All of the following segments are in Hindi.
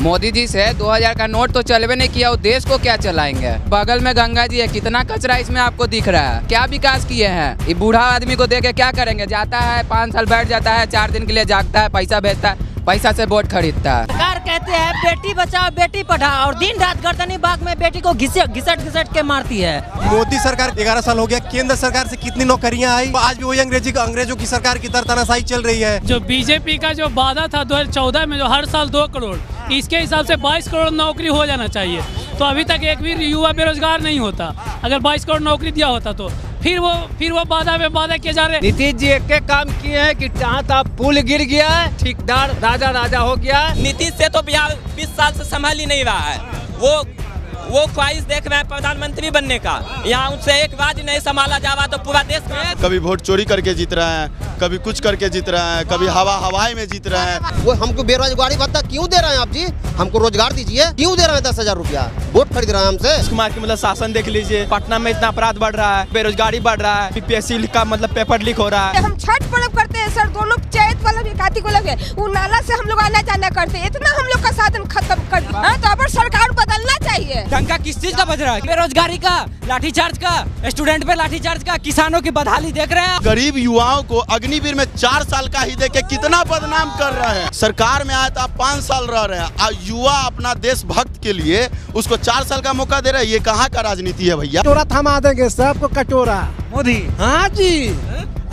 मोदी जी से 2000 का नोट तो चलवे नहीं किया, वो देश को क्या चलाएंगे। बगल में गंगा जी है, कितना कचरा इसमें आपको दिख रहा है। क्या विकास किए हैं। ये बूढ़ा आदमी को दे के क्या करेंगे। जाता है 5 साल बैठ जाता है, 4 दिन के लिए जागता है, पैसा भेजता है, पैसा से वोट खरीदता है। सरकार कहते हैं बेटी बचाओ बेटी पढ़ाओ और दिन रात गर्दनी बाग में बेटी को घिसट के मारती है। मोदी सरकार 11 साल हो गया, केंद्र सरकार से कितनी नौकरियां आई, आज भी वही अंग्रेजों की सरकार की तरह तानाशाही चल रही है। जो बीजेपी का जो वादा था 2014 में, जो हर साल 2 करोड़, इसके हिसाब से 22 करोड़ नौकरी हो जाना चाहिए। तो अभी तक एक भी युवा बेरोजगार नहीं होता। अगर 22 करोड़ नौकरी दिया होता तो फिर वो वादा किए जा रहे। नीतीश जी एक काम किए हैं कि जहाँ तक पुल गिर गया है, ठेकेदार राजा हो गया। नीतीश से तो बिहार 20 साल से संभाल ही नहीं रहा है। वो ख्वाहिश देख रहे हैं प्रधानमंत्री बनने का, यहाँ उनसे एक बात नहीं संभाला जा रहा तो पूरा देश में। कभी वोट चोरी करके जीत रहे हैं, कभी कुछ करके जीत रहे हैं, कभी हवाई में जीत रहे हैं। वो हमको बेरोजगारी भत्ता क्यों दे रहे हैं आप जी, हमको रोजगार दीजिए। क्यों दे रहे हैं 10,000 रुपया, वोट खरीद रहे हैं हमसे। कुमार की मतलब शासन देख लीजिए, पटना में इतना अपराध बढ़ रहा है, बेरोजगारी बढ़ रहा है, बीपीएससी का मतलब पेपर लीक हो रहा है। हम छठ पर्व करते हैं सर, दोनों चैत वाला भी कार्तिक वाला भी, वो नाला से हम लोग आना जाना करते हैं, इतना हम लोग का साधन खत्म कर दिया। तो अब सरकार बदलना चाहिए। डंका किस चीज का बज रहा है, बेरोजगारी का, लाठीचार्ज का, स्टूडेंट पे लाठीचार्ज का, किसानों की बदहाली देख रहे हैं। गरीब युवाओं को अग्निवीर में 4 साल का ही देके कितना बदनाम कर रहे हैं। सरकार में आया था 5 साल रह रहे हैं, युवा अपना देशभक्त के लिए उसको 4 साल का मौका दे रहे हैं। ये कहाँ का राजनीति है भैया। कटोरा थमा देंगे सबको, कटोरा मोदी। हाँ जी,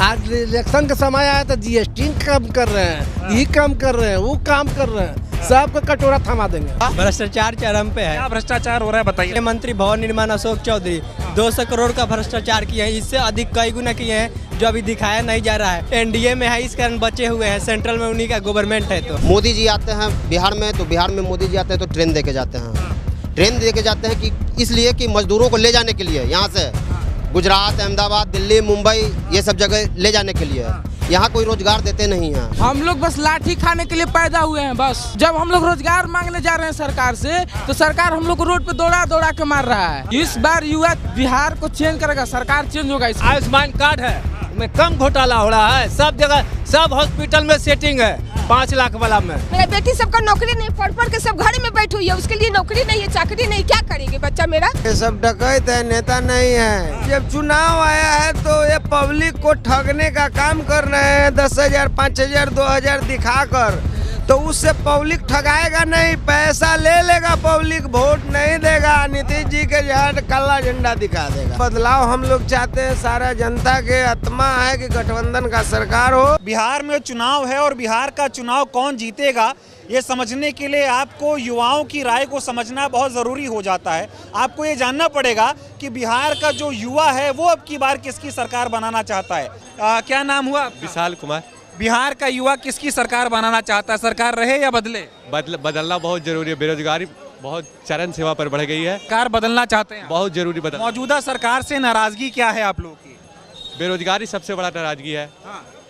आज इलेक्शन का समय आया तो जीएसटी कम कर रहे हैं, ये कम कर रहे हैं, वो काम कर रहे हैं, सबको कटोरा थमा देंगे। भ्रष्टाचार चरम पे है। क्या भ्रष्टाचार हो रहा है बताइए। मंत्री भवन निर्माण अशोक चौधरी 200 करोड़ का भ्रष्टाचार किए हैं, इससे अधिक कई गुना किए हैं जो अभी दिखाया नहीं जा रहा है। एनडीए में है, इस कारण बचे हुए हैं, सेंट्रल में उन्हीं का गवर्नमेंट है। तो मोदी जी आते हैं बिहार में, तो बिहार में मोदी जी आते हैं तो ट्रेन दे के जाते हैं। ट्रेन दे के जाते हैं कि इसलिए कि मजदूरों को ले जाने के लिए, यहाँ से गुजरात, अहमदाबाद, दिल्ली, मुंबई, ये सब जगह ले जाने के लिए। यहाँ कोई रोजगार देते नहीं हैं। हम लोग बस लाठी खाने के लिए पैदा हुए हैं। बस जब हम लोग रोजगार मांगने जा रहे हैं सरकार से, तो सरकार हम लोग को रोड पे दौड़ा के मार रहा है। इस बार युवा बिहार को चेंज करेगा, सरकार चेंज होगा। आयुष्मान कार्ड है, में कम घोटाला हो रहा है, सब जगह सब हॉस्पिटल में सेटिंग है 5 लाख वाला में। मेरा बेटी सबका नौकरी नहीं, पढ़ के सब घर में बैठी हुई है, उसके लिए नौकरी नहीं है, चाकरी नहीं, क्या करेंगे बच्चा मेरा। ये सब डकैत है, नेता नहीं है। जब चुनाव आया है तो ये पब्लिक को ठगने का काम कर रहे हैं। 10,000, 5,000, 2,000 दिखाकर, तो उससे पब्लिक ठगाएगा नहीं, पैसा ले लेगा पब्लिक, वोट नहीं देगा। नीतीश जी के जहाँ काला झंडा दिखा देगा। बदलाव हम लोग चाहते हैं, सारा जनता के आत्मा है कि गठबंधन का सरकार हो। बिहार में चुनाव है और बिहार का चुनाव कौन जीतेगा ये समझने के लिए आपको युवाओं की राय को समझना बहुत ज़रूरी हो जाता है। आपको ये जानना पड़ेगा कि बिहार का जो युवा है वो अब की बार किसकी सरकार बनाना चाहता है। क्या नाम हुआ? विशाल कुमार। बिहार का युवा किसकी सरकार बनाना चाहता है, सरकार रहे या बदले? बदलना बहुत जरूरी है, बेरोजगारी बहुत चरम सीमा पर बढ़ गई है। सरकार बदलना चाहते हैं, बहुत जरूरी बदल। मौजूदा सरकार से नाराजगी क्या है आप लोगों की? बेरोजगारी सबसे बड़ा नाराजगी है।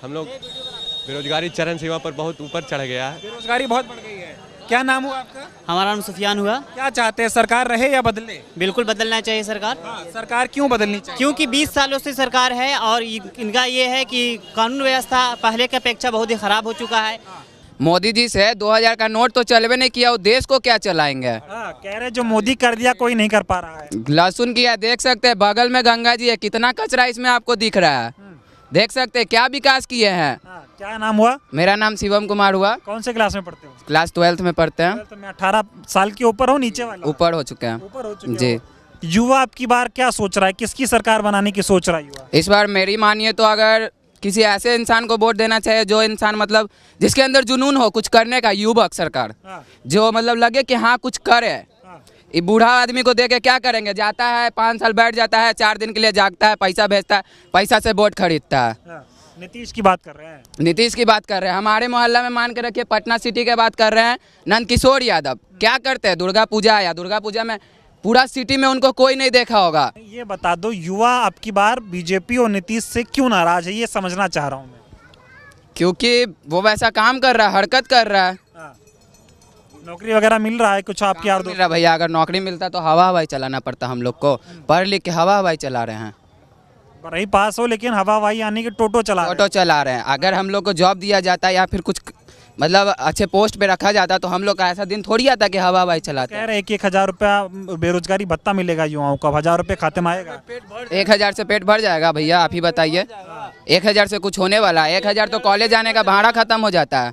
हम लोग बेरोजगारी चरम सीमा पर बहुत ऊपर चढ़ गया है, बेरोजगारी बहुत बढ़ गई है। क्या नाम हुआ आपका? हमारा नाम सुफियान हुआ। क्या चाहते हैं, सरकार रहे या बदले? बिल्कुल बदलना चाहिए सरकार। सरकार क्यों बदलनी चाहिए? क्योंकि 20 सालों से सरकार है और इनका ये है कि कानून व्यवस्था पहले की अपेक्षा बहुत ही खराब हो चुका है। मोदी जी से 2000 का नोट तो चलवे नहीं किया, वो देश को क्या चलाएंगे। कह रहे जो मोदी कर दिया कोई नहीं कर पा रहा है। लहसुन किया, देख सकते हैं बगल में गंगा जी है, कितना कचरा इसमें आपको दिख रहा है। देख सकते हैं क्या विकास किए हैं। क्या नाम हुआ? मेरा नाम शिवम कुमार हुआ। कौन से क्लास में पढ़ते हो? क्लास 12th में पढ़ते हैं। 12th में 18 साल के ऊपर हो, नीचे वाला? ऊपर हो चुके हैं। ऊपर हो चुके जी। युवा आपकी बार क्या सोच रहा है, किसकी सरकार बनाने की सोच रहा है युवा? इस बार मेरी मानिए तो अगर किसी ऐसे इंसान को वोट देना चाहिए जो इंसान मतलब जिसके अंदर जुनून हो कुछ करने का, युवक सरकार जो मतलब लगे कि हाँ कुछ करे। ये बूढ़ा आदमी को दे के क्या करेंगे। जाता है 5 साल बैठ जाता है, 4 दिन के लिए जागता है, पैसा भेजता है, पैसा से वोट खरीदता है। नीतीश की बात कर रहे हैं। नीतीश की बात कर रहे हैं। हमारे मोहल्ला में मान के रखिए पटना सिटी की बात कर रहे हैं, नंदकिशोर यादव क्या करते हैं, दुर्गा पूजा में पूरा सिटी में उनको कोई नहीं देखा होगा। ये बता दो युवा अब की बार बीजेपी और नीतीश से क्यों नाराज है, ये समझना चाह रहा हूँ मैं। क्योंकि वो वैसा काम कर रहा है, हरकत कर रहा है। नौकरी वगैरह मिल रहा है कुछ आपके यार दोस्त? भैया अगर नौकरी मिलता तो हवा हवाई चलाना पड़ता हम लोग को, पढ़ लिख के हवा हवाई चला रहे हैं। रही पास हो लेकिन हवा हवाई आने के टोटो चला रहे हैं। अगर हम लोग को जॉब दिया जाता है या फिर कुछ मतलब अच्छे पोस्ट पे रखा जाता तो हम लोग का ऐसा दिन थोड़ी आता कि हवा हवाई चलाते। कह रहे हैं कि 1,000 रुपया बेरोजगारी भत्ता मिलेगा युवाओं को, 1,000 रुपये खाते में आएगा। 1,000 से पेट भर जाएगा भैया, आप ही बताइए। 1,000 से कुछ होने वाला है? 1,000 तो कॉलेज जाने का भाड़ा खत्म हो जाता है,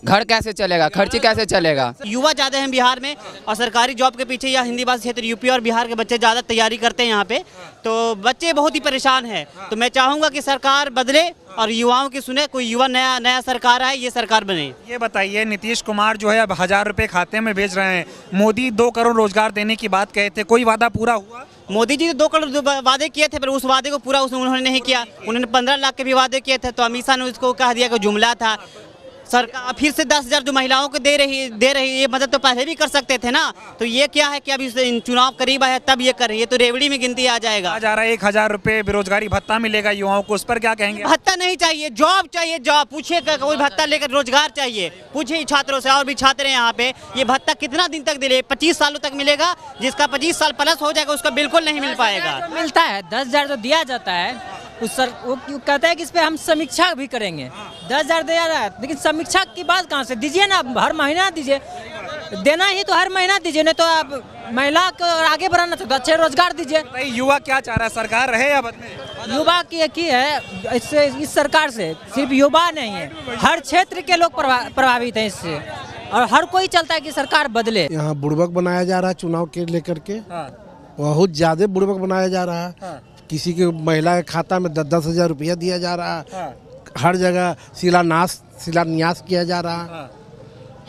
घर कैसे चलेगा, खर्ची कैसे चलेगा? युवा ज़्यादा हैं बिहार में और सरकारी जॉब के पीछे या हिंदी भाषी क्षेत्र यूपी और बिहार के बच्चे ज़्यादा तैयारी करते हैं यहाँ पे, तो बच्चे बहुत ही परेशान हैं। तो मैं चाहूँगा कि सरकार बदले और युवाओं की सुने, कोई युवा नया सरकार आए, ये सरकार बने। ये बताइए, नीतीश कुमार जो है अब 1,000 रुपये खाते में भेज रहे हैं, मोदी 2 करोड़ रोजगार देने की बात कहे थे, कोई वादा पूरा हुआ? मोदी जी 2 करोड़ वादे किए थे, पर उस वादे को पूरा उन्होंने नहीं किया। उन्होंने 15 लाख के भी वादे किए थे, तो अमित शाह ने उसको कह दिया कि जुमला था। सरकार फिर से 10,000 जो महिलाओं को दे रही ये मदद तो पहले भी कर सकते थे ना। तो ये क्या है कि अभी चुनाव करीब है तब ये कर रही है, तो रेवड़ी में गिनती आ जाएगा। आ जा रहा है 1,000 रुपये बेरोजगारी भत्ता मिलेगा युवाओं को, उस पर क्या कहेंगे? भत्ता नहीं चाहिए, जॉब चाहिए, जॉब। पूछिए कोई भत्ता लेकर, रोजगार चाहिए, पूछिए छात्रों से। और भी छात्र हैं यहाँ पे, ये भत्ता कितना दिन तक दिले? 25 सालों तक मिलेगा। जिसका 25 साल प्लस हो जाएगा उसका बिल्कुल नहीं मिल पाएगा। मिलता है 10,000 जो दिया जाता है वो कहता है कि इस पे हम समीक्षा भी करेंगे। 10,000 दिया रहा है, लेकिन समीक्षा की बात कहाँ से? दीजिए ना, हर महीना दीजिए। देना ही तो हर महीना दीजिए, नहीं तो आप महिला को आगे बढ़ाना तो अच्छे रोजगार दीजिए। युवा क्या चाह रहा है, सरकार रहे या बदले? युवा की एक ही है इससे, इस सरकार से सिर्फ युवा नहीं है, हर क्षेत्र के लोग प्रभावित हैं इससे, और हर कोई चाहता है कि सरकार बदले। यहाँ बुड़बक बनाया जा रहा है चुनाव के लेकर के, बहुत ज्यादा बुड़बक बनाया जा रहा है। किसी के महिला के खाता में 10,000 रुपया दिया जा रहा है, हर जगह शिलान्यास किया जा रहा है।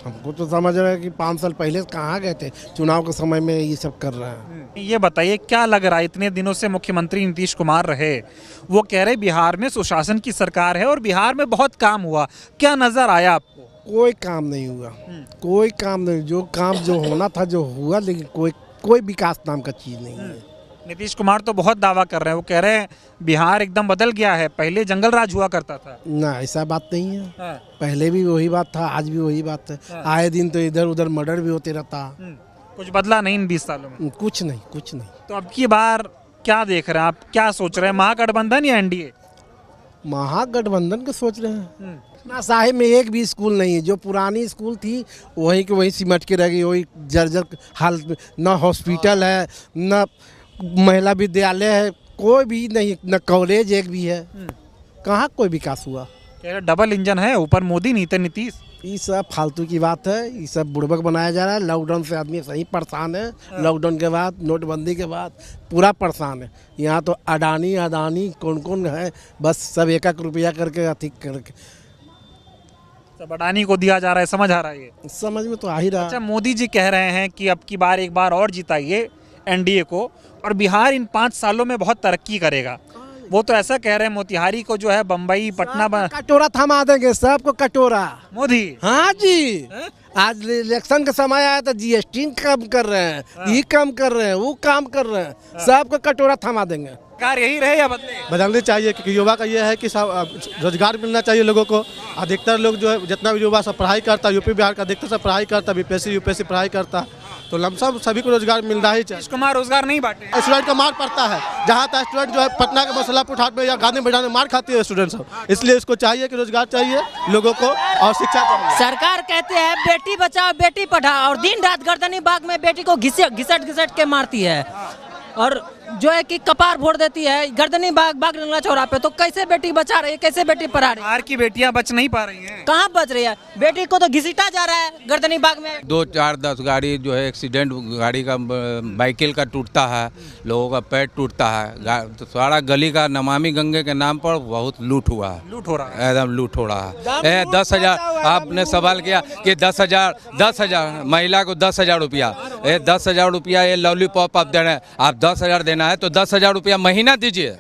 हमको तो समझ रहा है कि 5 साल पहले कहाँ गए थे, चुनाव के समय में ये सब कर रहे हैं। ये बताइए, क्या लग रहा है, इतने दिनों से मुख्यमंत्री नीतीश कुमार रहे, वो कह रहे बिहार में सुशासन की सरकार है और बिहार में बहुत काम हुआ, क्या नजर आया आपको? कोई काम नहीं हुआ, कोई काम नहीं। जो काम जो होना था जो हुआ, लेकिन कोई विकास नाम का चीज नहीं है। नीतीश कुमार तो बहुत दावा कर रहे हैं, वो कह रहे हैं बिहार एकदम बदल गया है, पहले जंगल राज हुआ करता था। ना, ऐसा बात नहीं है। पहले भी वही बात था, आज भी वही बात है। आए दिन तो इधर उधर मर्डर भी होते रहता। कुछ बदला नहीं इन 20 सालों में? कुछ नहीं, कुछ नहीं। तो अब की बार क्या देख रहे हैं आप, क्या सोच रहे हैं, महागठबंधन या एनडीए? महागठबंधन का सोच रहे हैं ना। साहिब में एक भी स्कूल नहीं है, जो पुरानी स्कूल थी वहीं के वहीं सिमट के रह गई, वही जर्जर हालत में। न हॉस्पिटल है, न महिला विद्यालय है, कोई भी नहीं, न कॉलेज एक भी है। कहाँ कोई विकास हुआ? डबल इंजन है, ऊपर मोदी नीचे नीतीश। ये सब फालतू की बात है, ये सब बुड़बक बनाया जा रहा है। लॉकडाउन से आदमी सही परेशान है। लॉकडाउन के बाद, नोटबंदी के बाद पूरा परेशान है। यहाँ तो अडानी कौन कौन है, बस सब 1-1 रुपया करके अधिक करके सब अडानी को दिया जा रहा है। समझ आ रहा है? ये समझ में तो आ ही रहा। अच्छा, मोदी जी कह रहे हैं कि अब की बार एक बार और जिताइए एनडीए को, और बिहार इन 5 सालों में बहुत तरक्की करेगा। वो तो ऐसा कह रहे हैं, मोतिहारी को जो है बम्बई पटना कटोरा थमा देंगे, सबको कटोरा। मोदी? हाँ जी। आज इलेक्शन का समय आया तो जीएसटी कम कर रहे हैं, ये कम कर रहे हैं, वो काम कर रहे हैं, सबको कटोरा थमा देंगे। सरकार यही रहे या बदले? बदलनी चाहिए, क्योंकि युवा का ये है कि रोजगार मिलना चाहिए लोगों को। अधिकतर लोग जो है, जितना भी युवा सब पढ़ाई करता है, यूपी बिहार का अधिकतर सब पढ़ाई करता है, बीपीएससी यूपीएससी पढ़ाई करता है, तो लमसम सभी को रोजगार मिलना ही चाहिए। कुमार रोजगार नहीं बांटे, स्टूडेंट का मार पड़ता है। जहाँ तक स्टूडेंट जो है पटना के मसलापुर हाट में या गांधी मैदान में मार खाती है स्टूडेंट सब, इसलिए इसको चाहिए कि रोजगार चाहिए लोगों को और शिक्षा चाहिए। सरकार कहते हैं बेटी बचाओ बेटी पढ़ाओ, और दिन रात गर्दनी बाग में बेटी को घिसट के मारती है, और जो है कि कपार फोड़ देती है गर्दनी बाग रंगला चौरा पे। तो कैसे बेटी बचा रही है, कैसे बेटी पढ़ा रही है? बिहार की बेटियां बच नहीं पा रही हैं। कहाँ बच रही है? बेटी को तो घिसीटा जा रहा है गर्दनी बाग में। 2, 4, 10 गाड़ी जो है एक्सीडेंट, गाड़ी का बाइकिल का टूटता है, लोगों का पैर टूटता है। तो सारा गली का नमामि गंगे के नाम पर बहुत लूट हुआ है, लूट हो रहा है, एकदम लूट हो रहा है। 10,000 आपने सवाल किया कि 10,000 महिला को 10,000 रुपया, 10,000 रुपया ये लॉलीपॉप आप दे रहे हैं। आप 10,000 देना है तो 10,000 रुपया महीना दीजिए,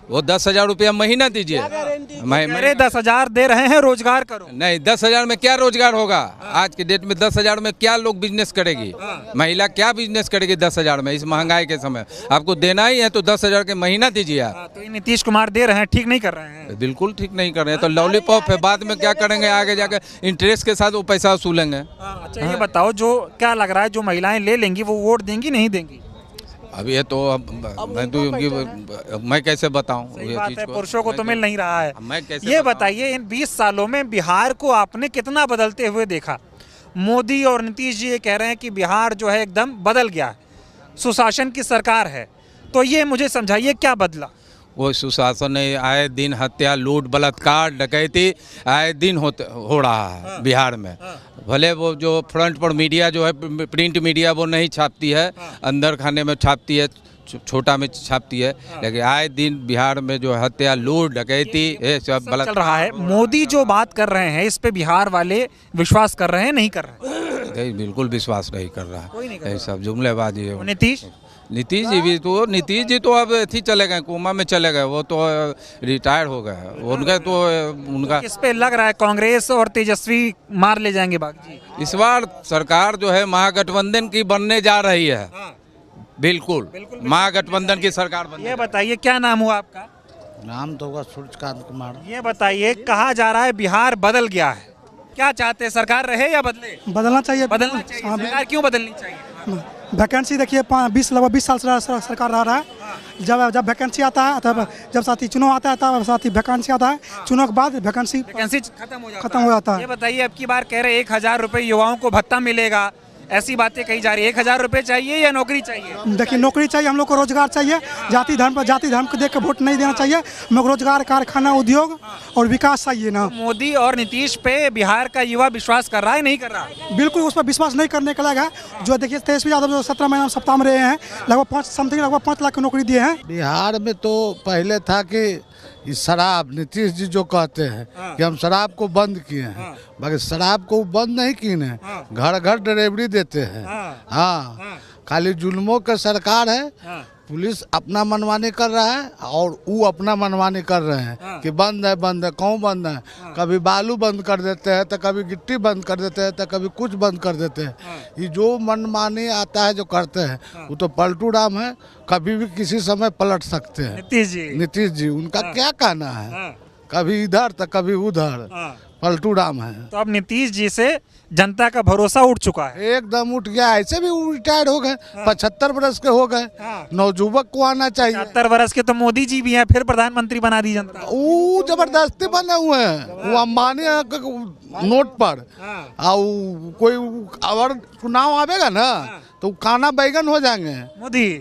वो 10,000 रुपया महीना दीजिए। 10,000 दे रहे हैं, रोजगार करो। नहीं, 10,000 में क्या रोजगार होगा? आज के डेट में 10,000 में क्या लोग बिजनेस करेगी? महिला क्या बिजनेस करेगी 10,000 में? इस महंगाई के समय आपको देना ही है तो 10,000 के महीना दीजिए आप। तो नीतीश कुमार दे रहे हैं, ठीक नहीं कर रहे हैं? बिल्कुल ठीक नहीं कर रहे हैं। तो लॉलीपॉप है, बाद में क्या करेंगे? आगे जाकर इंटरेस्ट के साथ वो पैसा वसूलेंगे। अच्छा, ये बताओ, जो क्या लग रहा है, जो महिलाएं ले लेंगी वो वोट देंगी नहीं देंगी? अब ये तो मैं कैसे बताऊं ये बात चीज है, को? पुरुषों को तो मिल नहीं रहा है। मैं कैसे ये बताऊं? बताइए, इन 20 सालों में बिहार को आपने कितना बदलते हुए देखा? मोदी और नीतीश जी ये कह रहे हैं कि बिहार जो है एकदम बदल गया है, सुशासन की सरकार है, तो ये मुझे समझाइए क्या बदला? वो सुशासन नहीं, आए दिन हत्या, लूट, बलात्कार, डकैती आए दिन हो रहा है बिहार में। भले वो जो फ्रंट पर मीडिया जो है, प्रिंट मीडिया वो नहीं छापती है, अंदर खाने में छापती है, छोटा में छापती है, लेकिन आए दिन बिहार में जो हत्या, लूट, डकैती ये सब चल रहा है। मोदी जो बात कर रहे हैं इस पे बिहार वाले विश्वास कर रहे हैं, नहीं कर रहे हैं? नहीं, बिल्कुल विश्वास नहीं कर रहा है, ये सब जुमलेबाजी है। नीतीश जी तो अब थी चले गए, कोमा में चले गए, वो तो रिटायर हो गए, उनका किस पे लग रहा है कांग्रेस और तेजस्वी मार ले जाएंगे बागी? इस बार सरकार जो है महागठबंधन की बनने जा रही है। बिल्कुल महागठबंधन की सरकार बनने। ये बताइए क्या नाम हुआ आपका? नाम तो होगा सूर्यकांत कुमार। ये बताइए, कहा जा रहा है बिहार बदल गया है, क्या चाहते हैं, सरकार रहे या बदले? बदलना चाहिए। बदलना चाहिए। सरकार क्यों बदलनी चाहिए? वैकेंसी देखिए, 20 साल से सरकार रह रहा है। जब वैकेंसी आता है, तब जब साथी चुनाव आता है, तब साथी वैकेंसी आता है, चुनाव के बाद वैकेंसी खत्म हो जाता है। ये बताइए, अब की बार कह रहे 1000 रुपये युवाओं को भत्ता मिलेगा, ऐसी बातें कही जा रही है। 1000 रुपये चाहिए या नौकरी चाहिए? देखिए, नौकरी चाहिए, हम लोग को रोजगार चाहिए। जाति धर्म को देख कर वोट नहीं देना चाहिए। हम लोग रोजगार, कारखाना, उद्योग और विकास चाहिए ना। मोदी और नीतीश पे बिहार का युवा विश्वास कर रहा है, नहीं कर रहा? बिल्कुल उस पर विश्वास नहीं करने का लगा। जो देखिए, तेजस्वी यादव जो 17 महीना सप्ताह में रहे हैं, लगभग 5 लाख की नौकरी दिए हैं। बिहार में तो पहले था कि शराब, नीतीश जी जो कहते हैं कि हम शराब को बंद किए हैं, मगर शराब को बंद नहीं किए हैं, घर घर डिलीवरी देते हैं। हाँ, खाली जुल्मों का सरकार है। पुलिस अपना मनमानी कर रहा है और वो अपना मनमानी कर रहे हैं कि बंद है, बंद है। कौन बंद है? कभी बालू बंद कर देते हैं, तो कभी गिट्टी बंद कर देते हैं, तो कभी कुछ बंद कर देते हैं। ये जो मनमानी आता है, जो करते हैं, वो तो पलटू राम है, कभी भी किसी समय पलट सकते हैं। नीतीश जी उनका क्या कहना है? कभी इधर तो कभी उधर, पलटू राम है। तो अब नीतीश जी से जनता का भरोसा उठ चुका है, एकदम उठ गया। ऐसे भी रिटायर्ड हो गए, 75 वर्ष के हो गए। नौजुवक को आना चाहिए। 75 वर्ष के तो मोदी जी भी हैं, फिर प्रधानमंत्री बना दी जनता। वो जबरदस्ती बने हुए हैं, वो अंबानी नोट पर। और कोई अगर चुनाव आवेगा ना तो काना बैगन हो जाएंगे।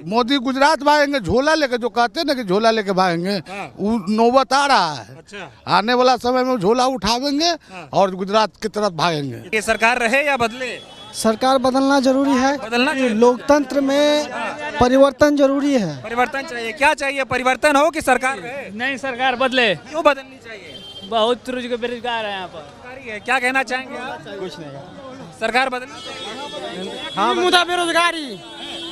मोदी गुजरात भागेंगे झोला लेके, जो कहते हैं ना कि झोला लेके भागेंगे, वो नौबत आ रहा है। आने वाला समय में झोला उठावेंगे और गुजरात की तरफ भागेंगे। ये सरकार रहे या बदले? सरकार बदलना जरूरी है। लोकतंत्र में परिवर्तन जरूरी है। परिवर्तन चाहिए। क्या चाहिए? परिवर्तन हो कि सरकार रहे? नहीं, सरकार बदले। क्यों बदलनी चाहिए? बहुत बेरोजगार है यहाँ पर। क्या कहना चाहेंगे आप? कुछ नहीं, सरकार बदलनी चाहिए। हाँ, मुद्दा बेरोजगारी,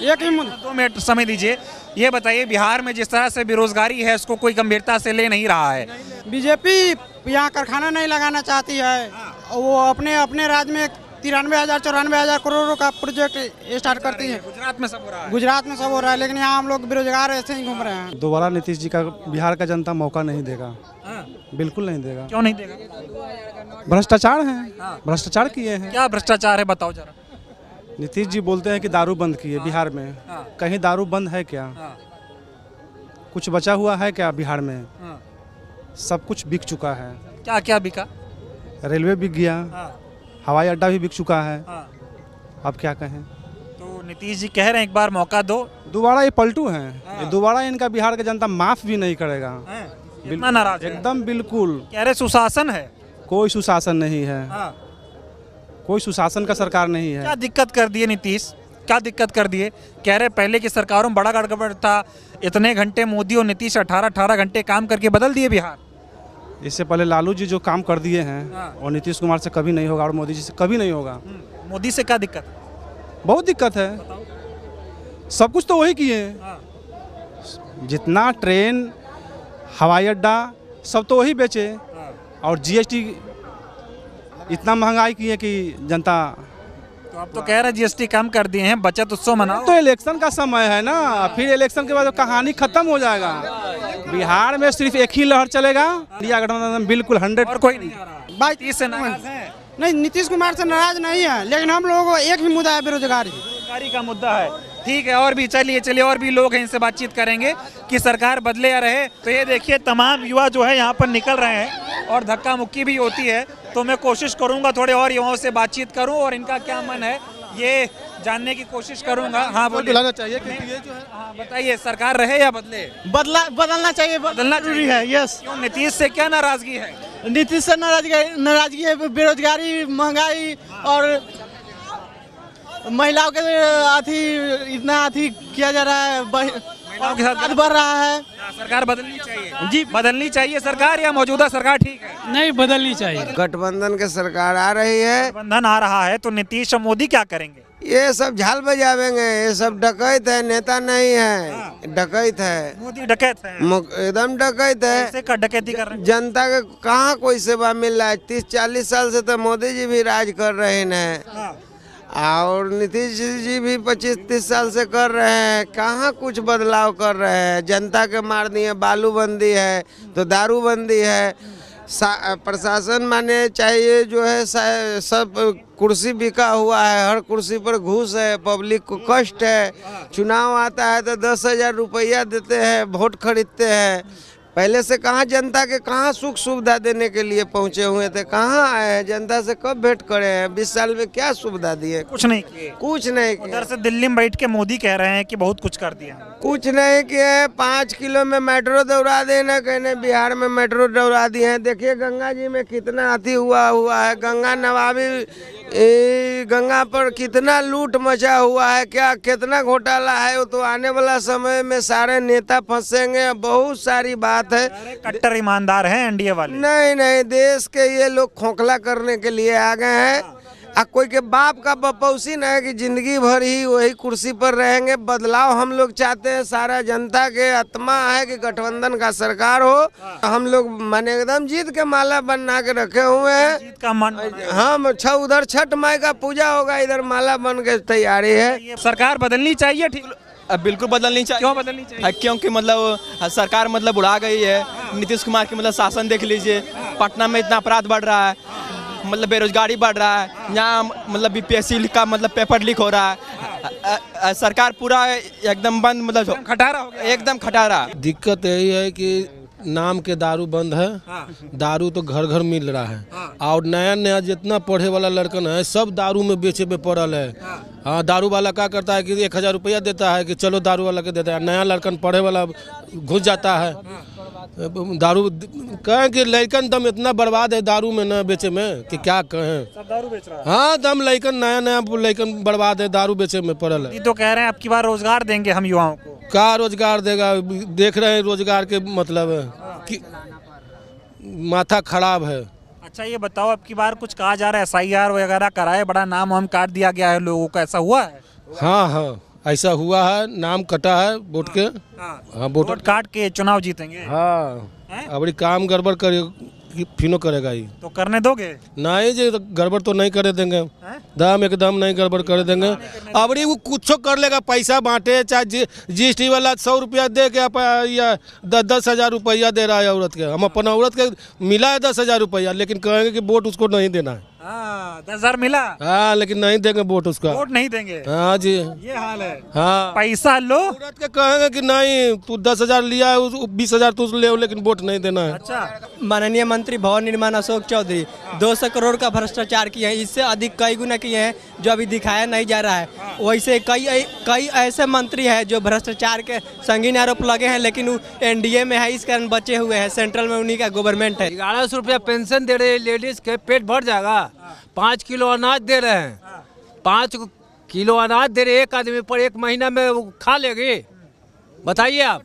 एक ही मुद्दा। 2 मिनट समय दीजिए। ये बताइए, बिहार में जिस तरह से बेरोजगारी है, उसको कोई गंभीरता से ले नहीं रहा है। बीजेपी यहाँ कारखाना नहीं लगाना चाहती है। वो अपने राज्य में 93,000-94,000 करोड़ का प्रोजेक्ट स्टार्ट करती है। गुजरात में सब हो रहा है। गुजरात में सब हो रहा है, लेकिन यहाँ हम लोग बेरोजगार ऐसे ही घूम रहे हैं। दोबारा नीतीश जी का बिहार का जनता मौका नहीं देगा। बिल्कुल नहीं देगा। क्यों नहीं देगा? भ्रष्टाचार है, भ्रष्टाचार किए हैं। क्या भ्रष्टाचार है, बताओ जरा। नीतीश जी बोलते हैं कि दारू बंद किए बिहार में। कहीं दारू बंद है क्या? कुछ बचा हुआ है क्या बिहार में? सब कुछ बिक चुका है। क्या क्या बिका? रेलवे बिक गया, हवाई अड्डा भी बिक चुका है। अब क्या कहें? तो नीतीश जी कह रहे हैं एक बार मौका दो। दोबारा ये पलटू हैं, ये दोबारा इनका बिहार का जनता माफ भी नहीं करेगा। इतना नाराज है? एकदम बिल्कुल। कह रहे सुशासन है। कोई सुशासन नहीं है। कोई सुशासन का सरकार नहीं है। क्या दिक्कत कर दिए नीतीश? क्या दिक्कत कर दिए? कह रहे पहले की सरकारों में बड़ा गड़बड़ था, इतने घंटे मोदी और नीतीश 18 घंटे काम करके बदल दिए बिहार। इससे पहले लालू जी जो काम कर दिए हैं और नीतीश कुमार से कभी नहीं होगा और मोदी जी से कभी नहीं होगा। मोदी से क्या दिक्कत? बहुत दिक्कत है। सब कुछ तो वही किए हैं, जितना ट्रेन, हवाई अड्डा सब तो वही बेचे। और जीएसटी इतना महंगाई की है कि जनता। तो अब तो कह रहे जीएसटी कम कर दिए हैं, बचत उत्सव मनाओ। तो इलेक्शन का समय है ना, फिर इलेक्शन के बाद कहानी खत्म हो जाएगा। बिहार में सिर्फ एक ही लहर चलेगा, इंडिया गठबंधन बिल्कुल 100। और कोई नहीं आ रहा। नीतीश से नाराज है? नहीं, नीतीश कुमार से नाराज नहीं है, लेकिन हम लोगों को एक ही मुद्दा है, बेरोजगारी। बेरोजगारी का मुद्दा है। ठीक है, और भी चलिए और भी लोग हैं, इनसे बातचीत करेंगे कि सरकार बदले या रहे। तो ये देखिए तमाम युवा जो है यहाँ पर निकल रहे हैं और धक्का मुक्की भी होती है। तो मैं कोशिश करूँगा थोड़े और युवाओं से बातचीत करूँ और इनका क्या मन है ये जानने की कोशिश करूँगा। हाँ बुलाना चाहिए क्योंकि ये जो है। हाँ बताइए, सरकार रहे या बदले? बदलना चाहिए, बदलना जरूरी है। यस। क्यों, नीतीश से क्या नाराजगी है? नीतीश से नाराजगी है, बेरोजगारी, महंगाई और महिलाओं के इतना किया जा रहा है, महिलाओं के साथ बढ़ रहा है। सरकार बदलनी चाहिए जी, बदलनी चाहिए सरकार या मौजूदा सरकार ठीक है? नहीं, बदलनी चाहिए। गठबंधन की सरकार आ रही है, गठबंधन आ रहा है तो नीतीश और मोदी क्या करेंगे? ये सब झाल बजावेंगे, ये सब डकैत है, नेता नहीं है, डकैत है। मोदी डकैत है, एकदम डकैत है। कैसे का डकैती कर रहे हैं? जनता के कहाँ कोई सेवा मिल रहा है? 30-40 साल से तो मोदी जी भी राज कर रहे हैं और नीतीश जी भी 25-30 साल से कर रहे हैं, कहाँ कुछ बदलाव कर रहे हैं। जनता के मार दिए, बालूबंदी है तो दारूबंदी है, प्रशासन माने चाहिए जो है सब कुर्सी बिका हुआ है, हर कुर्सी पर घूस है, पब्लिक को कष्ट है। चुनाव आता है तो 10,000 रुपया देते हैं, वोट खरीदते हैं। पहले से कहाँ जनता के कहाँ सुख सुविधा देने के लिए पहुँचे हुए थे, कहाँ आए हैं? जनता से कब भेंट करे हैं? 20 साल में क्या सुविधा दिए? कुछ नहीं किए, कुछ नहीं किए। उधर से दिल्ली में बैठ के मोदी कह रहे हैं कि बहुत कुछ कर दिया। कुछ नहीं किए। 5 किलो में मेट्रो दौड़ा देना, कहने बिहार में मेट्रो दौड़ा दिए हैं। देखिए गंगा जी में कितना अति हुआ है, गंगा नवाबी गंगा पर कितना लूट मचा हुआ है, क्या कितना घोटाला है। वो तो आने वाला समय में सारे नेता फंसेंगे, बहुत सारी बात है। कट्टर ईमानदार हैं एनडीए वाले। नहीं, देश के ये लोग खोखला करने के लिए आ गए हैं। कोई के बाप का बपौसी न है कि जिंदगी भर ही वही कुर्सी पर रहेंगे। बदलाव हम लोग चाहते हैं, सारा जनता के आत्मा है कि गठबंधन का सरकार हो। हम लोग माने एकदम जीत के माला बना के रखे हुए हैं। जीत का मन, हम उधर छठ माई का पूजा होगा, इधर माला बन के तैयारी है। सरकार बदलनी चाहिए। ठीक, बिल्कुल बदलनी चाहिए। क्यों बदलनी चाहिए? क्योंकि मतलब सरकार मतलब उड़ा गई है। नीतीश कुमार की मतलब शासन देख लीजिए, पटना में इतना अपराध बढ़ रहा है, मतलब बेरोजगारी बढ़ रहा है, यहाँ मतलब बीपीएससी का मतलब पेपर लीक हो रहा है। सरकार पूरा एकदम बंद, मतलब खटारा हो गया, एकदम खटारा। दिक्कत यही है कि नाम के दारू बंद है। दारू तो घर घर मिल रहा है और नया जितना पढ़े वाला लड़कन है सब दारू में बेचे पे पड़ल है। हाँ, दारू वाला क्या करता है कि 1,000 रुपया देता है कि चलो दारू वाला के देता है, नया लड़कन पढ़े वाला घुस जाता है। दारू कहें कि लड़कन दम इतना बर्बाद है दारू में न बेचे में कि क्या कहें। सब दारू बेच रहा है। हाँ, दम लड़कन नया लड़कन बर्बाद है, दारू बेचे में पड़ल है। तो कह रहे हैं अब की बार रोजगार देंगे हम युवाओं को। क्या रोजगार देगा? देख रहे हैं रोजगार के मतलब कि माथा खराब है। अच्छा ये बताओ, अब की बार कुछ कहा जा रहा है SIR वगैरह कराए, बड़ा नाम वाम काट दिया गया है लोगों का, ऐसा हुआ है? हाँ, ऐसा हुआ है, नाम कटा है वोट के। हाँ, वोट काट के चुनाव जीतेंगे। हाँ, अब काम गड़बड़ करे फिनो करेगा ही। तो करने दोगे? नहीं जी, गड़बड़ तो नहीं करे देंगे, दम एकदम नहीं गड़बड़ करे देंगे। अब वो कुछ कर लेगा, पैसा बांटे, चाहे GST वाला 100 रुपया दे के या 10,000 रुपया दे रहा है औरत के। हम अपन औरत के मिला है 10,000 रुपया, लेकिन कहेंगे कि वोट उसको नहीं देना है। 10,000 मिला। हाँ, लेकिन नहीं देंगे वोट उसका। वोट नहीं देंगे। हाँ जी, ये हाल है। हाँ, पैसा लो, औरत के कहेंगे कि नहीं तू 10,000 लिया है, 20,000 तू ले, लेकिन वोट नहीं देना है। अच्छा, माननीय मंत्री भवन निर्माण अशोक चौधरी 200 करोड़ का भ्रष्टाचार किए हैं, इससे अधिक कई गुना किए हैं जो अभी दिखाया नहीं जा रहा है। वैसे कई ऐसे मंत्री हैं जो भ्रष्टाचार के संगीन आरोप लगे हैं, लेकिन वो एनडीए में है, इस कारण बचे हुए हैं। सेंट्रल में उन्हीं का गवर्नमेंट है। 1100 रुपया पेंशन दे रहे हैं लेडीज के, पेट भर जाएगा। 5 किलो अनाज दे रहे हैं, 5 किलो अनाज दे रहे, एक आदमी पर 1 महीना में वो खा लेगी? बताइए आप।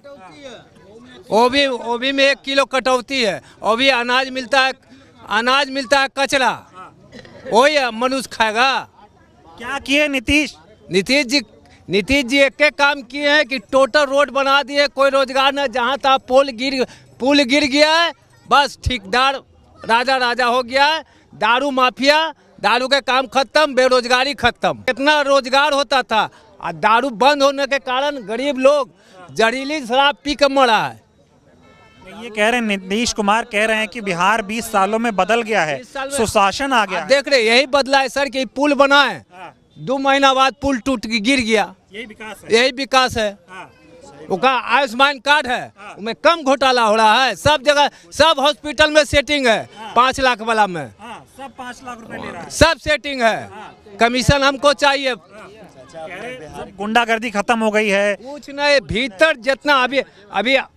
वो भी में 1 किलो कटौती है, और भी अनाज मिलता है कचरा, वही मनुष्य खाएगा। क्या किए नीतीश जी एक काम किए हैं कि टोटल रोड बना दिए, कोई रोजगार न, जहाँ तक पुल गिर गया है, बस ठेकेदार राजा हो गया है। दारू माफिया, दारू के काम खत्म, बेरोजगारी खत्म। कितना रोजगार होता था, और दारू बंद होने के कारण गरीब लोग जहरीली शराब पी के मरा है। ये कह रहे हैं, नीतीश कुमार कह रहे हैं कि बिहार 20 सालों में बदल गया है, सुशासन आ गया। देख रहे यही बदला है सर कि पुल बना है, 2 महीना बाद पुल टूट गिर गया। यही विकास है। यही विकास है। उसका आयुष्मान कार्ड है, उसमें कम घोटाला हो रहा है। सब जगह सब हॉस्पिटल में सेटिंग है। 5 लाख वाला में सब 5 लाख रुपए ले रहा है। सब सेटिंग है। कमीशन हमको चाहिए। गुंडागर्दी खत्म हो गई है। कुछ नहीं, भीतर जितना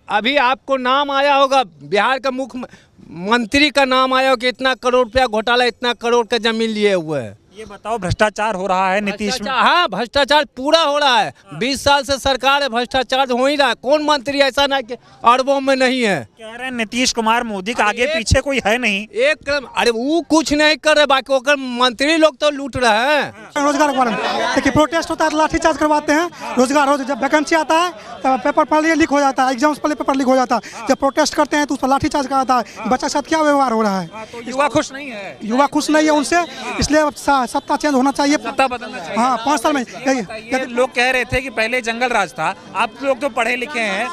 अभी आपको नाम आया होगा, बिहार का मुख्यमंत्री का नाम आया होगा कि इतना करोड़ रुपया घोटाला, इतना करोड़ का जमीन लिए हुए है। ये बताओ, भ्रष्टाचार हो रहा है नीतीश में? हाँ, भ्रष्टाचार पूरा हो रहा है। 20 साल से सरकार है, भ्रष्टाचार हो ही रहा है। कौन मंत्री ऐसा ना कि अरबों में नहीं है। कह रहे हैं नीतीश कुमार मोदी का आगे पीछे कोई है नहीं। एक अरे वो कुछ नहीं कर रहे, बाकी ओकर मंत्री लोग तो लूट रहे हैं। रोजगार के बारे में देखिए, प्रोटेस्ट होता है, लाठीचार्ज करवाते हैं। रोजगार हो, जब वैकेंसी आता है तो पेपर पहले लीक हो जाता है, एग्जाम्स पहले पेपर लीक हो जाता है। जब प्रोटेस्ट करते हैं तो उस पर लाठीचार्ज कराता है। बच्चा के साथ क्या व्यवहार हो रहा है? तो युवा खुश नहीं है। युवा खुश नहीं है उनसे, इसलिए सत्ता चेंज होना चाहिए। सत्ता बदलना चाहिए। हाँ, 5 साल में ये लोग कह रहे थे कि पहले जंगल राज था। आप लोग तो पढ़े लिखे हैं,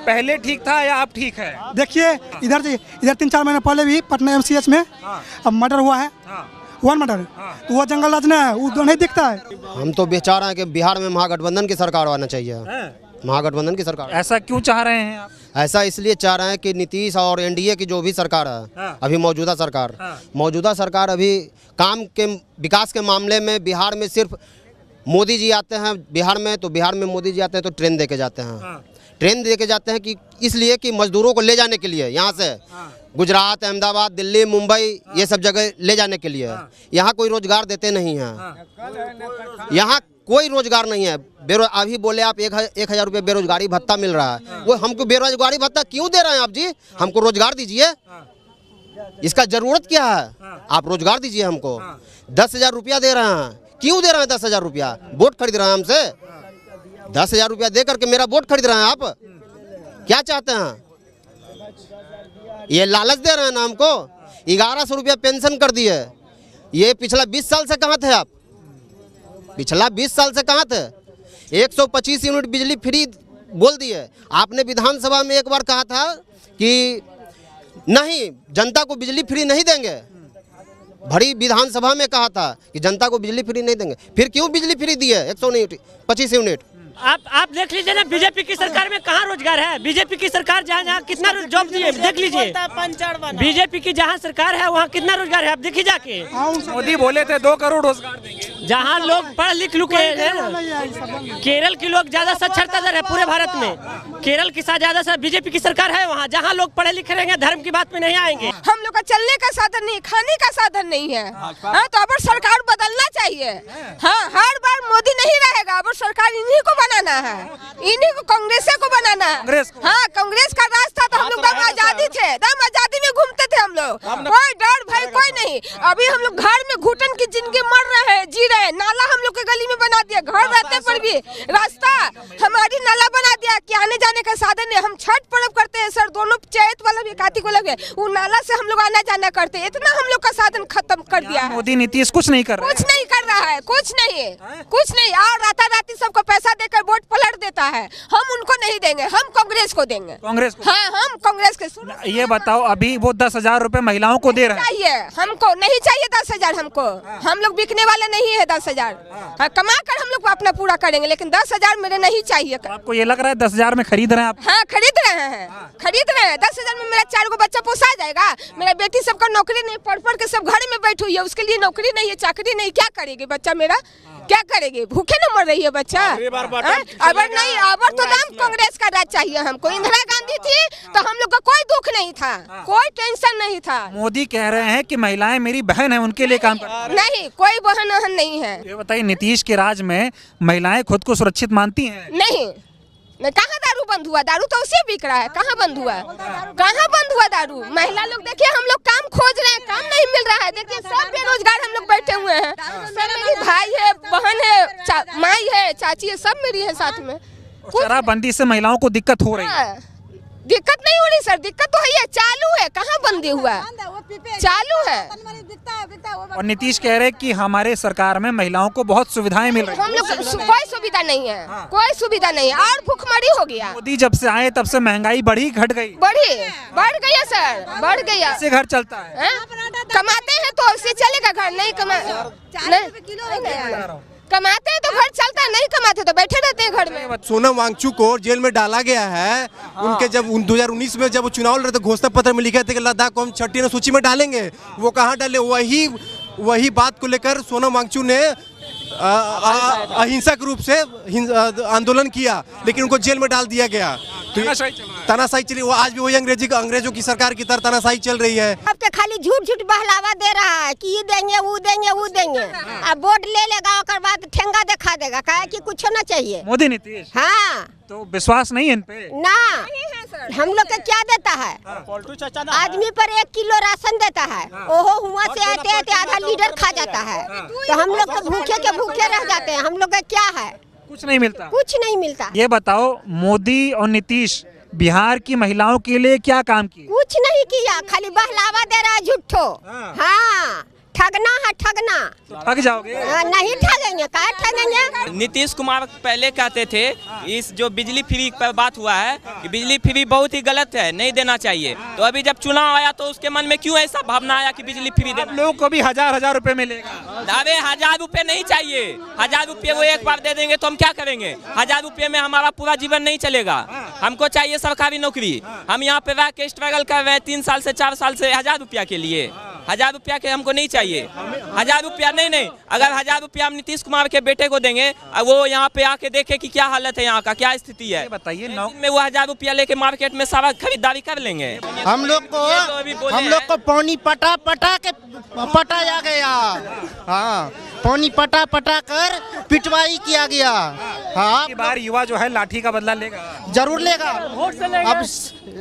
पहले ठीक था या अब ठीक है? देखिए, इधर 3-4 महीने पहले भी पटना MCH में अब मर्डर हुआ है। 1 मर्डर, तो वो जंगल राज नहीं है, वो नहीं दिखता है। हम तो चाह रहे हैं कि बिहार में महागठबंधन की सरकार आना चाहिए। महागठबंधन की सरकार। ऐसा क्यों चाह रहे हैं आप? ऐसा इसलिए चाह रहे हैं कि नीतीश और NDA की जो भी सरकार है, अभी मौजूदा सरकार अभी काम के विकास के मामले में बिहार में सिर्फ मोदी जी आते हैं बिहार में, तो बिहार में मोदी जी आते हैं तो ट्रेन दे के जाते हैं। ट्रेन दे के जाते हैं कि इसलिए कि मजदूरों को ले जाने के लिए, यहाँ से गुजरात, अहमदाबाद, दिल्ली, मुंबई, ये सब जगह ले जाने के लिए। यहाँ कोई रोजगार देते नहीं हैं। यहाँ कोई रोजगार नहीं है। अभी बोले आप 1,000 रुपये बेरोजगारी भत्ता मिल रहा है। वो हमको बेरोजगारी भत्ता क्यों दे रहे हैं आप जी? हमको रोजगार दीजिए, इसका जरूरत क्या है? आप रोजगार दीजिए हमको। 10,000 रुपया दे रहे हैं, क्यों दे रहे हैं 10,000 रुपया? वोट खरीद रहे हैं हमसे? 10,000 रुपया दे करके मेरा वोट खरीद रहे हैं आप? क्या चाहते हैं? ये लालच दे रहे हैं ना हमको। 1100 रुपया पेंशन कर दिए। ये पिछला 20 साल से कहाँ थे आप? पिछला 20 साल से कहाँ थे? 125 यूनिट बिजली फ्री बोल दिए। आपने विधानसभा में एक बार कहा था कि नहीं, जनता को बिजली फ्री नहीं देंगे। भरी विधानसभा में कहा था कि जनता को बिजली फ्री नहीं देंगे। फिर क्यों बिजली फ्री दिए 125 यूनिट? आप देख लीजिए ना, बीजेपी की सरकार में कहाँ रोजगार है? बीजेपी की सरकार जहाँ कितना जॉब दिए, देख लीजिए। बीजेपी की जहाँ सरकार है वहाँ कितना रोजगार है, आप देखिए जाके। मोदी बोले थे 2 करोड़ रोजगार देंगे। जहाँ लोग पढ़ लिख लुके हैं, केरल के लोग ज्यादा साक्षरता दर है पूरे भारत में। केरल के साथ ज्यादा बीजेपी की सरकार है वहाँ, जहाँ लोग पढ़े लिखे रहेंगे, धर्म की बात में नहीं आएंगे। हम लोग का चलने का साधन नहीं, खाने का साधन नहीं है। हाँ, तो अब सरकार बदलना चाहिए। हाँ, हर बार मोदी नहीं रहेगा, अब सरकार इन्हीं को बनाना है, इन्हीं को, कांग्रेस को बनाना है। हाँ, कांग्रेस का राज था तो हम लोग दम आजादी थे, दम आजादी में घूमते थे हम लोग। कोई डर भय कोई नहीं। अभी हम लोग घर में घुटन की जिंदगी मर रहे हैं, जी रहे हैं। नाला हम लोग के गली में बना दिया, घर रहते पर भी रास्ता हमारी नाला बना दिया कि आने जाने का साधन है। हम छठ पर्व करते हैं सर, दोनों चैत वाला भी कार्तिक वाला भी, वो नाला से हम लोग आना जाना करते हैं। इतना हम लोग का साधन खत्म कर दिया है। मोदी नीतीश कुछ नहीं कर रहा है। कुछ नहीं कर रहा है, कुछ नहीं। और राता-राती सबको पैसा देकर वोट पलट देता है। हम उनको नहीं देंगे, हम कांग्रेस को देंगे। कांग्रेस को? हाँ, हम कांग्रेस के। ये बताओ, अभी वो 10,000 रुपए महिलाओं को दे रहे हैं। चाहिए हमको, नहीं चाहिए 10,000 हमको। हम लोग बिकने वाले नहीं है 10,000। हाँ, कमा कर हम लोग अपना पूरा करेंगे, लेकिन 10,000 मेरे नहीं चाहिए। आपको ये लग रहा है 10,000 में खरीद रहे हैं आप? हाँ, खरीद रहे हैं। 10,000 में मेरा 4 बच्चा पोसा जाएगा। मेरा बेटी सबका नौकरी नहीं, पढ़ के सब घर में बैठी हुई है, उसके लिए नौकरी नहीं है, चाकरी नहीं। क्या करेगी बच्चा मेरा, क्या करेगी? भूखे न मर रही है बच्चा। अब नहीं, अब तो दाम कांग्रेस का राज चाहिए हमको। इंदिरा गांधी थी तो हम लोग का कोई दुख नहीं था, कोई टेंशन नहीं था। मोदी कह रहे हैं कि महिलाएं मेरी बहन है, उनके लिए काम कर। नहीं, कोई बहन नहीं है। ये बताइए, नीतीश के राज में महिलाएं खुद को सुरक्षित मानती हैं? नहीं। कहाँ दारू बंद हुआ? दारू तो उसे बिक रहा है। कहाँ बंद हुआ? कहाँ बंद हुआ दारू? महिला लोग देखिए, हम लोग काम खोज रहे हैं, काम नहीं मिल रहा है। देखिए, सब बेरोजगार हम लोग बैठे हुए हैं। सब मेरी भाई है, बहन है, माई है, चाची है, सब मेरी है साथ में। शराबबंदी से महिलाओं को दिक्कत हो रही है? दिक्कत नहीं हो रही सर, दिक्कत तो है, चालू है। कहाँ बंदी हुआ? चालू है। और नीतीश कह रहे कि हमारे सरकार में महिलाओं को बहुत सुविधाएं मिल रही हैं। हम लोग कोई सुविधा नहीं है, कोई सुविधा नहीं है, और भूखमरी हो गया। मोदी जब से आए तब से महंगाई बढ़ी घट गई? बढ़ गई है सर, बढ़ गया। कैसे घर चलता है? कमाते हैं तो उससे चलेगा घर, नहीं कमा कमाते हैं तो घर चलता है, नहीं कमाते तो बैठे रहते हैं घर में। सोनम वांगचुक को जेल में डाला गया है। उनके जब 2019 में जब वो चुनाव लड़ रहे थे, घोषणा पत्र में लिखे थे कि लद्दाख को हम छठी सूची में डालेंगे। वो कहाँ डाले? वही बात को लेकर सोनम वांगचुक ने अहिंसक रूप से आंदोलन किया, लेकिन उनको जेल में डाल दिया गया। तो तानाशाही चली, वो आज भी वही अंग्रेजों की सरकार की तरह तानाशाही चल रही है। अब तो खाली झूठ बहलावा दे रहा है कि ये देंगे वो देंगे वो देंगे। अब वोट ले लेगा और बाद ठेंगा दिखा देगा, कहे कि कुछ होना चाहिए। मोदी नीतीश, हाँ तो विश्वास नहीं है इन पे ना। हम लोग को क्या देता है? आदमी पर 1 किलो राशन देता है, ओहो हुआ से आते आते आधा लीटर खा जाता है। तो हम लोग तो भूखे के भूखे रह जाते हैं। हम लोग का क्या है? कुछ नहीं मिलता, कुछ नहीं मिलता। ये बताओ, मोदी और नीतीश बिहार की महिलाओं के लिए क्या काम किए? कुछ नहीं किया, खाली बहलावा दे रहा है झूठो। हाँ, ठगना है ठगना। तो ठग जाओगे? नहीं ठगेंगे, क्या ठगेंगे? नीतीश कुमार पहले कहते थे इस जो बिजली फ्री पर बात हुआ है कि बिजली फ्री बहुत ही गलत है, नहीं देना चाहिए। तो अभी जब चुनाव आया तो उसके मन में क्यों ऐसा भावना आया कि बिजली फ्री देना? लोगों को भी 1000 रुपए मिलेगा। अरे 1000 रुपए नहीं चाहिए। 1000 रुपए वो एक बार दे देंगे तो हम क्या करेंगे? 1000 रुपए में हमारा पूरा जीवन नहीं चलेगा। हमको चाहिए सरकारी नौकरी। हम यहाँ पे रह के स्ट्रगल कर रहे हैं 3 साल से 4 साल से 1000 रुपया के लिए। 1000 रुपया के हमको नहीं चाहिए। 1000 रुपया नहीं। अगर 1000 रुपया हम नीतीश कुमार के बेटे को देंगे, वो यहाँ पे आके देखे कि क्या हालत है, यहाँ का क्या स्थिति है, बताइए। में वो 1000 रुपया लेके मार्केट में सारा खरीदारी कर लेंगे। हम लोग को पानी पटा के पटाया गया। हाँ, पानी पटा कर पिटवाई किया गया। हाँ, इस बार युवा जो है लाठी का बदला लेगा, जरूर लेगा। अब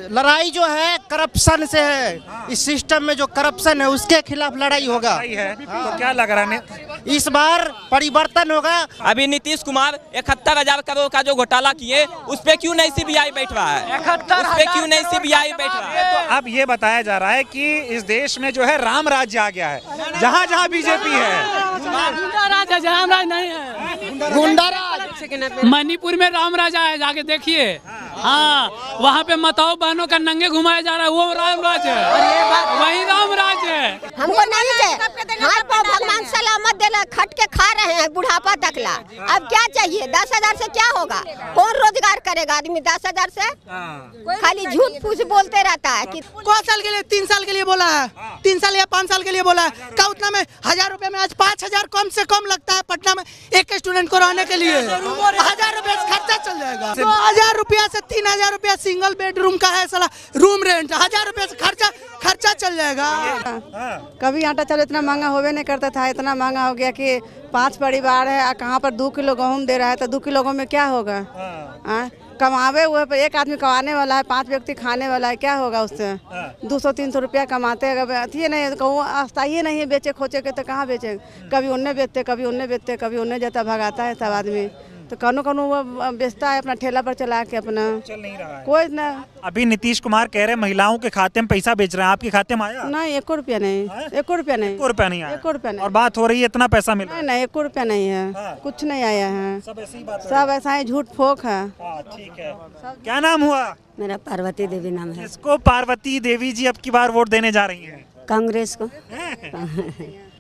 लड़ाई जो है करप्शन से है। इस सिस्टम में जो करप्शन है उसके खिलाफ लड़ाई होगा। तो क्या लग रहा है इस बार परिवर्तन होगा? अभी नीतीश कुमार 71,000 करोड़ का जो घोटाला किए, उस पे क्यों नहीं सीबीआई बैठ रहा है? उस पे क्यों नहीं सीबीआई बैठ रहा है? तो अब ये बताया जा रहा है कि इस देश में जो है राम राज्य आ गया है। जहाँ बीजेपी है गुंडा राज है, राम राज नहीं है। गुंडा राज। मणिपुर में राम राजा है, जाके देखिए। हाँ, वहाँ पे माताओं बहनों का नंगे घुमाया जा रहा है, वो राम राज है, वही राम राज है। हमको नहीं दे, हाथ पर भगवान सलामत दे, खट के खा रहे हैं बुढ़ापा तकला। अब क्या चाहिए? 10,000 से क्या होगा? कौन रोजगार करेगा आदमी 10,000 से? खाली झूठ फूस बोलते रहता है कि 5 साल के लिए 3 साल के लिए बोला है, 3 साल या 5 साल के लिए बोला है। क्या उतना में 1000 रुपए में आज 5000 कम से कम लगता है पटना में एक स्टूडेंट को रहने के लिए। 1000 रुपए खर्चा चल जाएगा। 2000 रुपया से 3000 रुपया सिंगल बेडरूम का है साला रूम रेंट। 1000 रुपया से खर्चा चल जाएगा। कभी आटा चावल इतना महंगा होवे नहीं करता था, इतना महंगा हो गया कि 5 परिवार है, कहाँ पर 2 किलो गेहूँ दे रहा है, तो 2 किलो गेहूँ में क्या होगा? कमावे हुए पर एक आदमी कमाने वाला है, 5 व्यक्ति खाने वाला है, क्या होगा उससे? 200-300 रुपया कमाते हैं। अथी नहीं, कहूँ आस्था नहीं है बेचे खोचे के, तो कहाँ बेचे? कभी उन्ने बेचते, कभी उन्ने बेचते, कभी उन्ने जाता भगाता है सब आदमी। तो कौनो वो बेचता है अपना ठेला पर चला के अपना, चल नहीं रहा है कोई ना। अभी नीतीश कुमार कह रहे महिलाओं के खाते में पैसा बेच रहे हैं, आपके खाते में आया? नहीं, 1 रुपया नहीं, 1 रुपया नहीं, 1 रुपया नहीं आया। 1 रुपया नहीं। और बात हो रही है इतना पैसा मिल रहा है? नहीं, 1 रुपया नहीं है। कुछ नहीं आया है, सब ऐसा ही झूठ फोक है। ठीक है, क्या नाम हुआ? मेरा पार्वती देवी नाम है। इसको पार्वती देवी जी अब की बार वोट देने जा रही है कांग्रेस को।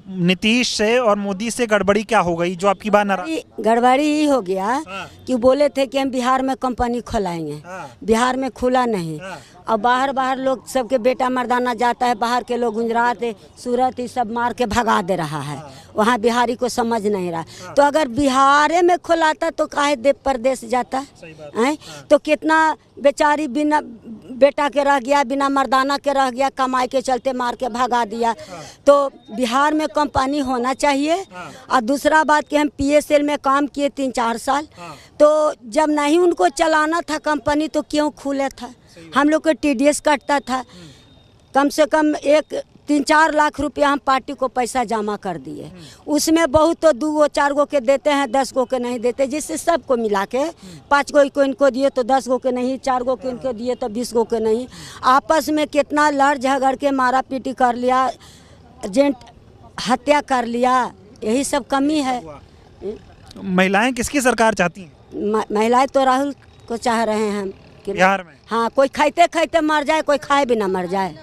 नीतीश से और मोदी से गड़बड़ी क्या हो गई जो आपकी बात नाराज? गड़बड़ी ही हो गया कि बोले थे कि हम बिहार में कंपनी खोलाएंगे, बिहार में खुला नहीं। और बाहर लोग सबके बेटा मर्दाना जाता है, बाहर के लोग गुजरात सूरत ये सब मार के भगा दे रहा है, वहाँ बिहारी को समझ नहीं रहा। तो अगर बिहार में खोलाता तो काहे देव प्रदेश जाता है? तो कितना बेचारी बिना बेटा के रह गया, बिना मर्दाना के रह गया, कमाई के चलते मार के भगा दिया। तो बिहार में कंपनी होना चाहिए। और दूसरा बात कि हम PSL में काम किए 3-4 साल, तो जब नहीं उनको चलाना था कंपनी तो क्यों खुले था? हम लोग को TDS कटता था, कम से कम 3-4 लाख रुपया हम पार्टी को पैसा जमा कर दिए। उसमें बहुत तो 2-4 गो के देते हैं, 10 गो के नहीं देते, जिससे सबको मिला के 5 गो को इनको दिए तो 10 गो के नहीं, 4 गो के इनको दिए तो 20 गो के नहीं। आपस में कितना लड़ झगड़ के मारा पीटी कर लिया, एजेंट हत्या कर लिया, यही सब कमी है। महिलाएं किसकी सरकार चाहती हैं? महिलाएं तो राहुल को चाह रहे हैं हम बिहार में। हाँ, कोई खाते खाते मर जाए, कोई खाए भी ना मर जाए,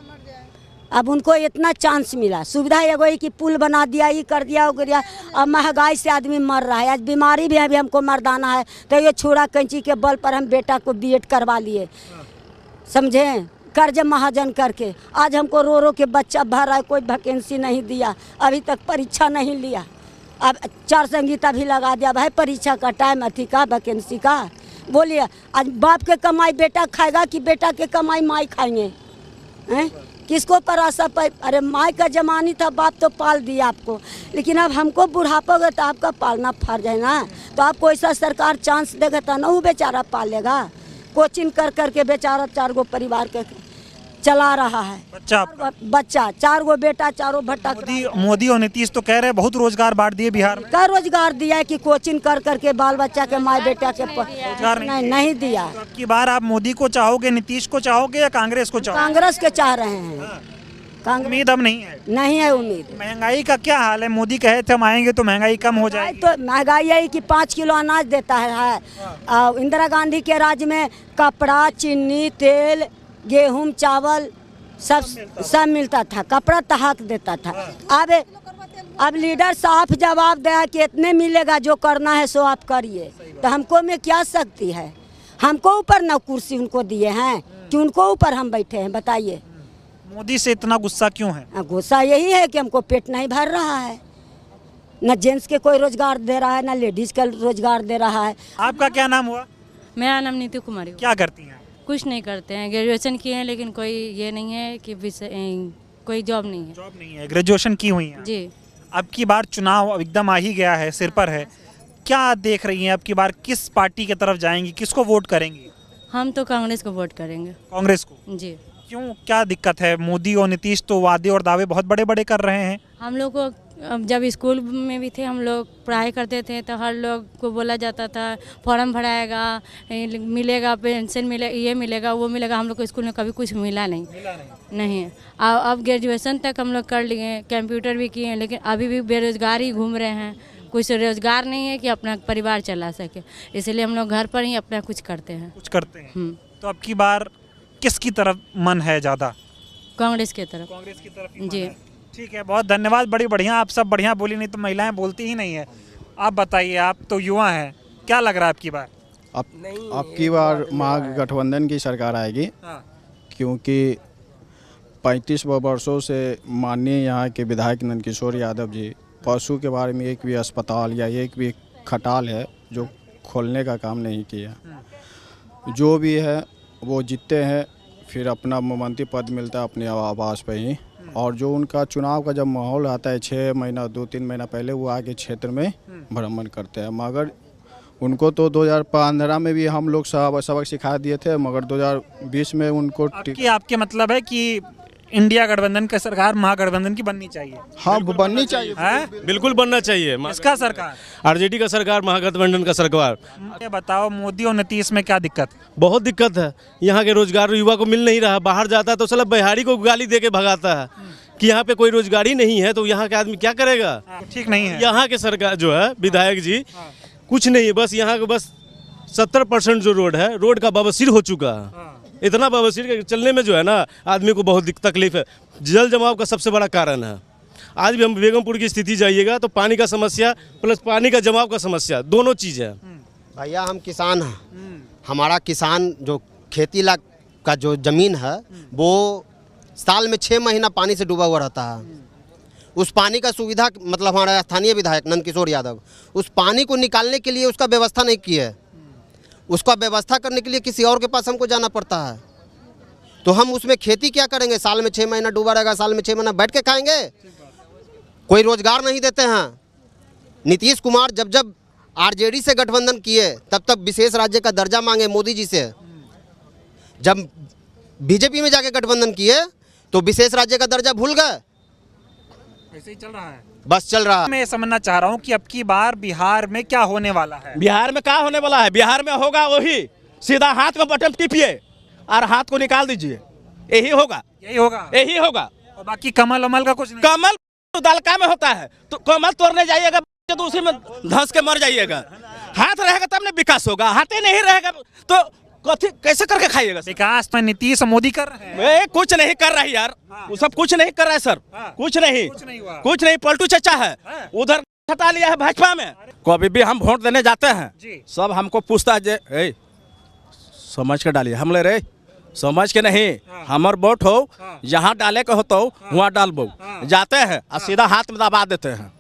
अब उनको इतना चांस मिला, सुविधा एगो है कि पुल बना दिया, ये कर दिया, वो कर दिया। अब महंगाई से आदमी मर रहा है, आज बीमारी भी अभी हमको मर्दाना है, तो ये छुरा कैंची के बल पर हम बेटा को बीएड करवा लिए, समझे, कर्ज महाजन करके। आज हमको रो रो के बच्चा भर रहा है, कोई वैकेंसी नहीं दिया, अभी तक परीक्षा नहीं लिया। अब 4 संगीता भी लगा दिया, भाई परीक्षा का टाइम अथी का वैकेंसी का, बोलिए आज बाप के कमाई बेटा खाएगा कि बेटा के कमाई माई खाएंगे हैं? किसको पर आशा पर? अरे माई का जमानी था, बाप तो पाल दिया आपको, लेकिन अब हमको बुढ़ापा होगा तो आपका पालना फर्ज है ना। तो आपको ऐसा सरकार चांस देगा तो ना वो बेचारा पालेगा। कोचिंग कर करके बेचारा 4 गो परिवार के चला रहा है, बच्चा 4 गो बेटा, 4 भट्टा। मोदी और नीतीश तो कह रहे हैं बहुत रोजगार बांट दिए बिहार में। क्या रोजगार दिया है कि कोचिंग कर करके बाल बच्चा के माँ बेटा के नहीं दिया। तो अब की बार आप मोदी को चाहोगे, नीतीश को चाहोगे या कांग्रेस को चाहोगे? कांग्रेस के चाह रहे हैं। उम्मीद अब नहीं है? नहीं है उम्मीद। महंगाई का क्या हाल है? मोदी कहे थे हम आएंगे तो महंगाई कम हो जाएगी। तो महंगाई है कि 5 किलो अनाज देता है। इंदिरा गांधी के राज में कपड़ा, चीनी, तेल, गेहूं, चावल सब मिलता था, कपड़ा तहक देता था। अब लीडर साफ जवाब दिया कि इतने मिलेगा, जो करना है सो आप करिए। तो हमको में क्या शक्ति है? हमको ऊपर न कुर्सी उनको दिए हैं कि उनको ऊपर हम बैठे हैं, बताइए। मोदी से इतना गुस्सा क्यों है? गुस्सा यही है कि हमको पेट नहीं भर रहा है, न जेंट्स के कोई रोजगार दे रहा है, न लेडीज का रोजगार दे रहा है। आपका क्या नाम हुआ? मेरा नाम नीतू कुमारी। क्या करती हैं? कुछ नहीं करते हैं, ग्रेजुएशन किए हैं, लेकिन कोई ये नहीं है कि कोई जॉब नहीं है। जॉब नहीं है, ग्रेजुएशन की हुई है जी। अब की बार चुनाव एकदम आ ही गया है, सिर पर है, क्या देख रही हैं अब की बार किस पार्टी की तरफ जाएंगी, किसको वोट करेंगी? हम तो कांग्रेस को वोट करेंगे। कांग्रेस को? जी। क्यों, क्या दिक्कत है? मोदी और नीतीश तो वादे और दावे बहुत बड़े बड़े कर रहे हैं। हम लोग को जब स्कूल में भी थे, हम लोग पढ़ाई करते थे, तो हर लोग को बोला जाता था फॉर्म भराएगा, मिलेगा पेंशन, मिलेगा, ये मिलेगा, वो मिलेगा। हम लोग को स्कूल में कभी कुछ मिला नहीं। अब ग्रेजुएशन तक हम लोग कर लिए, कंप्यूटर भी किए हैं, लेकिन अभी भी बेरोजगार ही घूम रहे हैं। कुछ रोजगार नहीं है कि अपना परिवार चला सके, इसलिए हम लोग घर पर ही अपना कुछ करते हैं। तो अब की बार किसकी तरफ मन है ज़्यादा? कांग्रेस की तरफ। कांग्रेस की तरफ जी। ठीक है, बहुत धन्यवाद, बड़ी बढ़िया, आप सब बढ़िया बोली, नहीं तो महिलाएं बोलती ही नहीं है। आप बताइए, आप तो युवा हैं, क्या लग रहा है आपकी बार? आपकी बार महागठबंधन की सरकार आएगी। क्योंकि 35 वर्षों से माननीय यहाँ के विधायक नंदकिशोर यादव जी पशु के बारे में एक भी अस्पताल या एक भी खटाल है जो खोलने का काम नहीं किया। जो भी है वो जीतते हैं, फिर अपना मंत्री पद मिलता है अपने आवास पे ही। और जो उनका चुनाव का जब माहौल आता है 6 महीना 2-3 महीना पहले वो आके क्षेत्र में भ्रमण करते हैं। मगर उनको तो 2015 में भी हम लोग सबक सिखा दिए थे, मगर 2020 में उनको आपके मतलब है कि इंडिया गठबंधन का सरकार महागठबंधन की बननी चाहिए? हाँ, बननी चाहिए, बिल्कुल बनना चाहिए। इसका सरकार आरजेडी का सरकार, महागठबंधन का सरकार। ये बताओ, मोदी और नीतीश में क्या दिक्कत? बहुत दिक्कत है। यहाँ के रोजगार युवा को मिल नहीं रहा, बाहर जाता है तो साला बिहारी को गाली दे के भगाता है कि यहाँ पे कोई रोजगारी नहीं है, तो यहाँ के आदमी क्या करेगा? ठीक नहीं है। यहाँ के सरकार जो है विधायक जी कुछ नहीं है, बस यहाँ के बस 70% जो रोड है, रोड का बवासीर हो चुका है। इतना बवासीर के चलने में जो है ना आदमी को बहुत तकलीफ है। जल जमाव का सबसे बड़ा कारण है। आज भी हम बेगमपुर की स्थिति जाइएगा तो पानी का समस्या प्लस पानी का जमाव का समस्या, दोनों चीज़ है। भैया हम किसान हैं, हमारा किसान जो खेती का जो ज़मीन है वो साल में 6 महीना पानी से डूबा हुआ रहता है। उस पानी का सुविधा मतलब हमारा स्थानीय विधायक नंदकिशोर यादव उस पानी को निकालने के लिए उसका व्यवस्था नहीं की है। उसका व्यवस्था करने के लिए किसी और के पास हमको जाना पड़ता है। तो हम उसमें खेती क्या करेंगे? साल में 6 महीना डूबा रहेगा, साल में 6 महीना बैठ के खाएंगे? कोई रोजगार नहीं देते हैं। नीतीश कुमार जब आरजेडी से गठबंधन किए तब विशेष राज्य का दर्जा मांगे मोदी जी से। जब बीजेपी में जाके गठबंधन किए तो विशेष राज्य का दर्जा भूल गए। ऐसे ही चल रहा है, बस चल रहा है। मैं ये समझना चाह रहा हूँ कि अब की बार बिहार में क्या होने वाला है? बिहार में क्या होने वाला है? बिहार में होगा वही, सीधा हाथ में बटन टिपिए और हाथ को निकाल दीजिए, यही होगा। यही होगा। और बाकी कमल वमल का कुछ नहीं। कमल तो दालका में होता है, तो कमल तोड़ने जाइएगा तो उसी में धंस के मर जाइएगा। हाथ रहेगा तब ना विकास होगा, हाथ ही नहीं रहेगा तो कथी कैसे करके खाइएगा? विकास में नीतीश मोदी कर रहे हैं। कुछ नहीं कर रहा है यार, वो सब कुछ नहीं कर रहा है सर, कुछ नहीं। पलटू चचा है उधर हटा लिया है भाजपा में। कभी भी हम वोट देने जाते हैं सब हमको पूछता है समझ के डालिए, हम ले रहे समझ के नहीं, हमार वोट हो जहाँ डाले के हो तो वहाँ डालबो, जाते हैं और सीधा हाथ में दबा देते हैं।